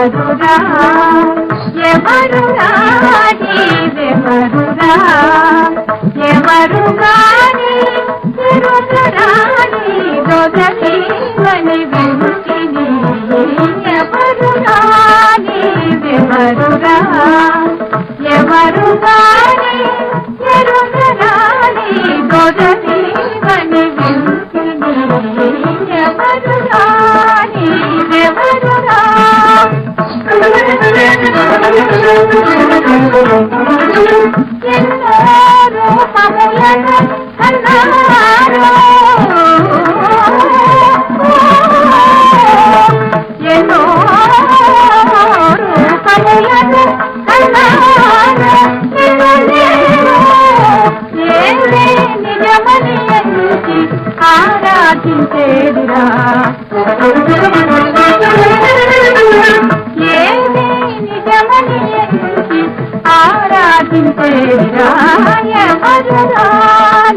నీవెవరురా ఎవరురా నీవెవరురా ఎవరుగాని తిరుగరాని దొరకీవని వింటిని ఎవరురా నీవెవరురా ఎవరుగాని తిరుగరాని దొరకీవని వింటిని ఎవరురా నీవెవరురా ఎన్నో రూపములను కన్నారో ఎన్నో రూపములను కన్నారో ఏదే నిజమని ఎంచి ఆరాధించేదిరా ఏదే నిజమని ఎంచి ఆరాధించేదిరా ఎవరురా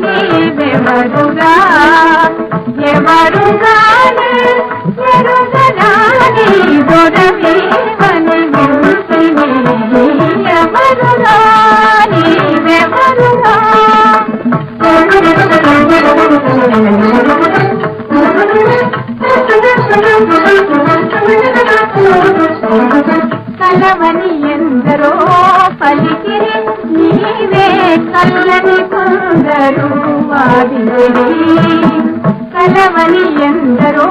నీవెవరురా ఎవరుగాని ఎరుగరాని దొరవీవని వింటిని ఎవరురా నీవెవరురా కలవని ఎందరో పలికిరి నీవే కల్లని కొందరు వాడిరి కలవని ఎందరో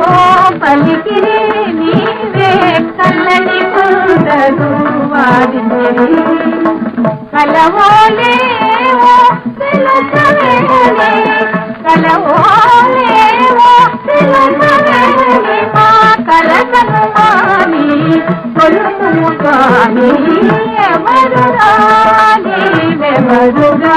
పలికిరి నీవే కల్లని కొందరు వాడిరి కలవోలేవో తెలుసవేలే కలవోలేవో తెలుసవేలే మా కలకను మాని కొలుము కాని ఎవరురా నీవెవరురా